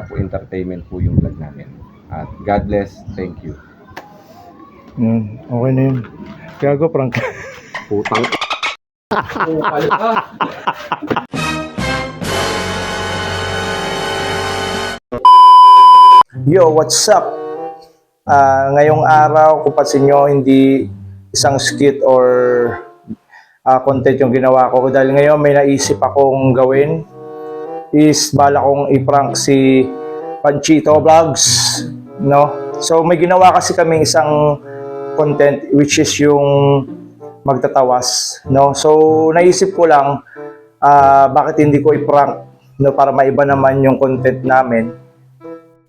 kaya po entertainment po yung vlog namin. At God bless, thank you. Okay na yun. Gago, prank. Putang Yo, what's up? Ngayong araw, kung pansin nyo, hindi isang skit or content yung ginawa ko. Dahil ngayon may naisip akong gawin is bala kong i-prank si Panchito Vlogs, no? So may ginawa kasi kami isang content which is yung magtatawas, no? So naisip ko lang bakit hindi ko i-prank, no, para maiba naman yung content namin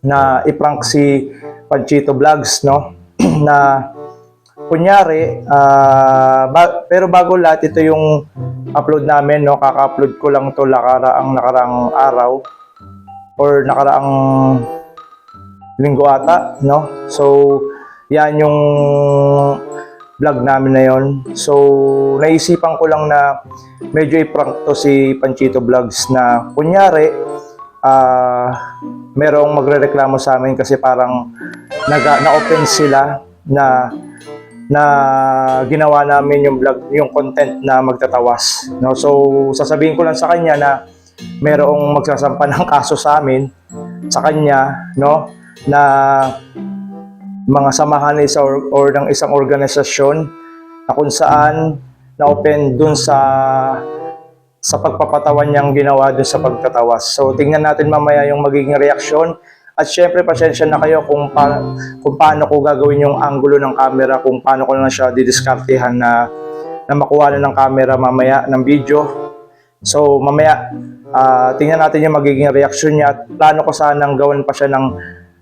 na i-prank si Panchito Vlogs, no? Na kunyari, pero bago lahat, ito yung upload namin, no? Kaka-upload ko lang to nakaraang araw or nakaraang linggo ata, no? So, yan yung vlog namin na yon. So, naisipan ko lang na medyo i-prank to si Panchito Vlogs na kunyari, merong magrereklamo sa amin kasi parang na-open sila na ginawa namin yung vlog, yung content na magtatawas, no? So sasabihin ko lang sa kanya na merong magsasampa ng kaso sa amin, sa kanya, no, na mga samahan or ng isang organisasyon na kung saan na-open dun sa pagpapatawan niyang ginawa dun sa pagtatawas. So tingnan natin mamaya yung magiging reaksyon. At syempre, pasensya na kayo kung paano ko gagawin yung angulo ng camera, kung paano ko na siya didiskartehan na makuha na ng camera mamaya ng video. So mamaya, tingnan natin yung magiging reaksyon niya at plano ko sanang gawin pa siya ng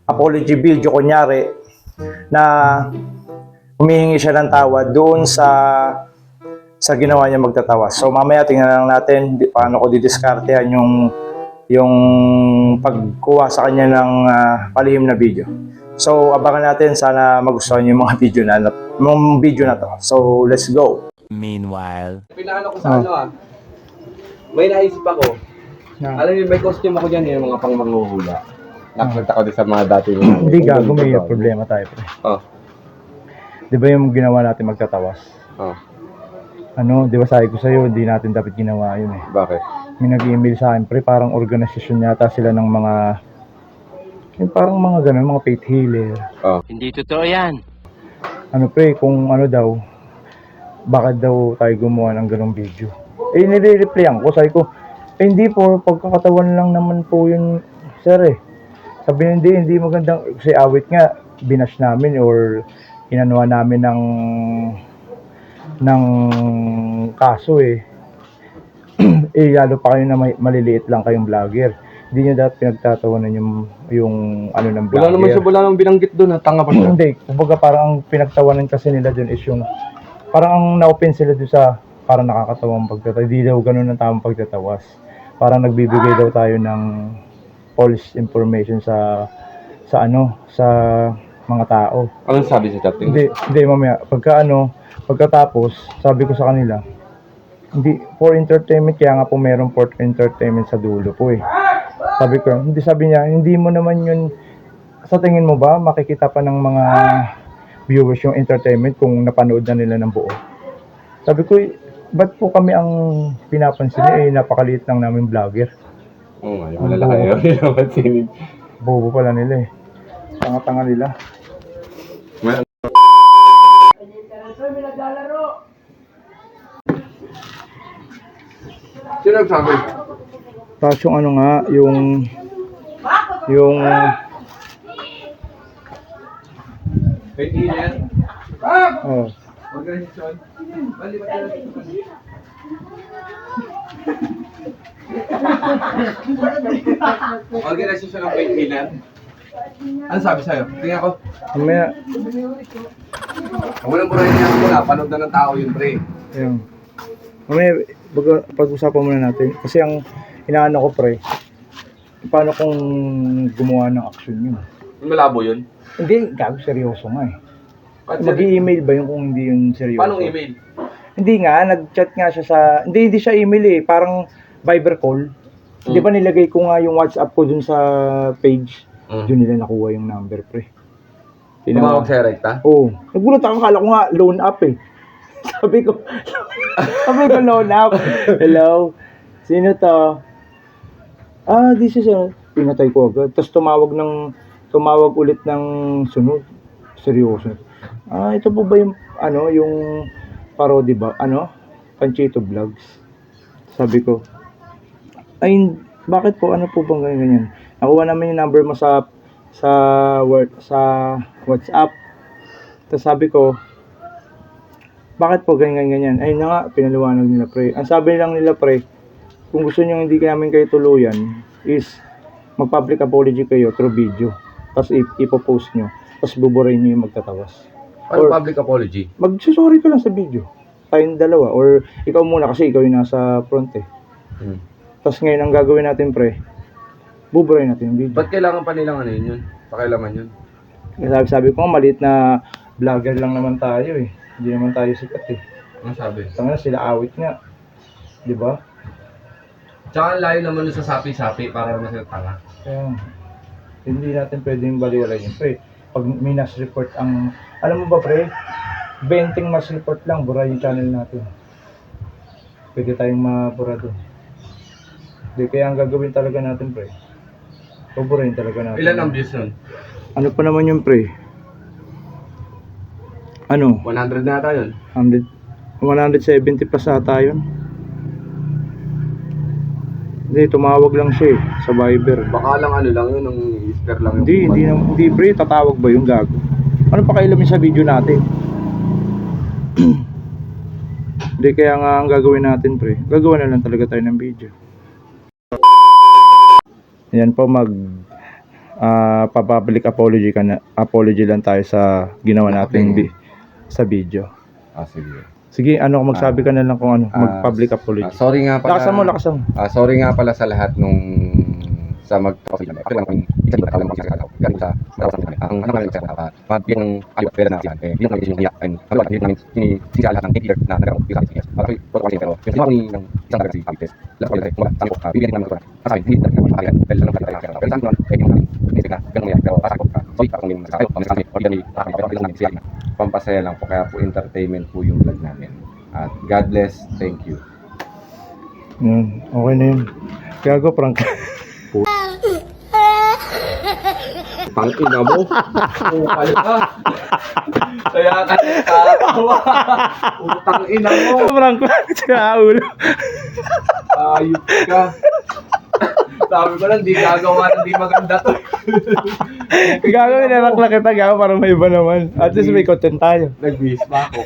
apology video, kunyari, na humihingi siya ng tawad doon sa ginawa niya magtatawas. So mamaya tingnan lang natin paano ko didiskartehan yung pagkuha sa kanya ng palihim na video. So abangan natin, sana magustuhan niyo yung mga video na to. So let's go. Meanwhile, Pinaano ko sa may naisip ako. Alam niyo, may costume ako dyan, yung mga pang manghuhula. Nakita ko din sa mga dati. Hindi gago, may problema tayo, pre. Di ba yung ginawa natin magtatawas? Di ba sabi ko sa'yo, hindi natin dapat ginawa yun eh. Bakit? May nag-email sa akin, pre, parang organisasyon yata sila ng mga, yung parang mga ganun, mga faith healer. hindi totoo yan. Pre, kung daw, bakit daw tayo gumawa ng ganung video? Nire-replyan ko, sabi ko, hindi po, pagkakatawan lang naman po yun, sir eh. Sabi niya, hindi magandang, kasi awit nga, binash namin or inanuha namin ng kaso eh. Lalo pa kayo na maliliit lang kayong vlogger. Hindi nyo dapat pinagtatawanan yung ano ng vlogger. Wala naman siya, wala nang binanggit doon, tanga pa siya. Hindi, kumbaga parang ang pinagtawanan kasi nila doon is yung, parang ang na-open sila doon sa parang nakakatawang pagtatawas. Hindi daw ganun ang tamang pagtatawas. Parang nagbibigay daw tayo ng false information sa mga tao. Anong sabi sa chat? Hindi mamaya, pagkatapos, sabi ko sa kanila, hindi, for entertainment, kaya nga po meron for entertainment sa dulo po eh. Sabi ko, sabi niya, hindi mo naman yun, sa tingin mo ba, makikita pa ng mga viewers yung entertainment kung napanood na nila ng buo? Sabi ko, ba't po kami ang pinapansin niya, napakaliit lang namin vlogger. Wala lang kayo, pinapansinin. Bobo pala nila eh. Tanga-tanga nila. Sino nagsabi? Tapos yung Faith healer? oh, Organisasyon? Bali ba tayo dito? Organisasyon ng faith healer? Ano sabi sa'yo? Tingnan ko. mamaya, Walang burahin niya ako na. Panood na ng tao yun, pre. ayun. Mamaya, pag-usapan muna natin. Kasi ang inaano ko, pre, paano kung gumawa ng action yun? Malabo yun? Hindi, gago, seryoso nga eh. Mag-i-email ba yun kung hindi yun seryoso? Paano email? Hindi nga, nag-chat nga siya sa... Hindi siya email eh. Parang Viber call. Di ba nilagay ko nga yung WhatsApp ko dun sa page? Mm. Doon nila nakuha yung number, pre. Tumawag sa'yo, rekta? Oo. Nagulat ako, kala ko nga loan up eh. Sabi ko loan up. Hello? Sino to? This is pinatay ko agad. Tapos tumawag ulit ng sunod. Seryoso. Ito po ba yung, yung parody ba? Panchito Vlogs. Sabi ko, ay, bakit po? Ano po bang ganyan? Nakuha namin yung number mo sa WhatsApp. Tapos sabi ko, bakit po ganyan? Ay na nga, pinaliwanag nila, pre. Ang sabi lang nila, pre, kung gusto nyo hindi namin kayo tuluyan, is mag-public apology kayo through video. Tapos ipopost nyo. Tapos buburayin nyo yung magtatawas. Ano public apology? Magsusorry ka lang sa video. Tayong dalawa. Or ikaw muna kasi ikaw yung nasa front eh. Tapos ngayon ang gagawin natin, pre, buburayin natin yung video. Ba't kailangan pa nilang yun? Pakialaman yun? Sabi ko, maliit na vlogger lang naman tayo eh. Hindi naman tayo sikat eh. Ano sabi? Tanga sila awit nga. Di ba? Tsaka ang layo naman sa sapi-sapi para naman sila tanga. Kaya, hindi natin pwedeng baliwalayin. Pre, pag may mass report ang... Alam mo ba, pre? 20 mass report lang, bura yung channel natin. Pwede tayong mabura doon. Hindi, kaya ang gagawin talaga natin, pre. Paburahin talaga natin. Ilan ang views nun? Ano pa naman yung pre? 100 na ata yun. 170 plus ata yun. Hindi, tumawag lang siya eh, sa Viber. Baka lang yun, nung Easter lang yung Hindi pre, tatawag ba yung gago? Ano pa kailamin sa video natin? Hindi, kaya nga ang gagawin natin, pre. Gagawa na lang talaga tayo ng video. Yan po, public apology lang tayo sa ginawa natin sa video. Sige. Sige, magsabi ka na lang kung mag-public apology. Sorry nga pala. Lakasan mo. Sorry nga pala sa lahat nung sa magpapasalamat. Kasi lang kami isa dito tayo lang magkakalaw. Galing sa marawasan kami. Ang naman namin sa mabigyan ng ayot pera na siya. Bilang namin yung hiyak. And ano ba, namin sinisira lahat ng 8 years na nagkaroon yung sa akin. Para ko kasi pero yung sinawa ko ng isang talaga si Papites. Lahat ko lang wala. Sabi ko, bibigyan namin ng at sabi, hindi natin makakalian. Dahil lang tayo kaya. Pero sabi ko naman, hindi namin. Hindi na, ganun yan. Pero para ko, sorry para kung may masakayo. Kami sa amin, o hindi namin, pero bilang namin siya na. Pampasaya lang po. Kaya po entertainment po yung vlog namin. At God bless. Thank you. Okay na yun. Gago, prank. Pangina mo. Ukal ka. Kaya ka nagtatawa. Utang ina mo. Prank sa ulo. Ayop ka. Sabi ko lang, di gagawa ng di maganda to. Gagawin na lang kita, gago, para may iba naman. At least may content tayo. Nag-miss pa ako.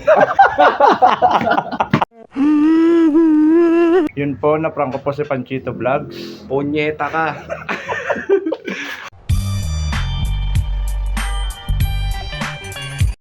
Yun po, na-prank ko po si Panchito Vlogs. Punyeta ka.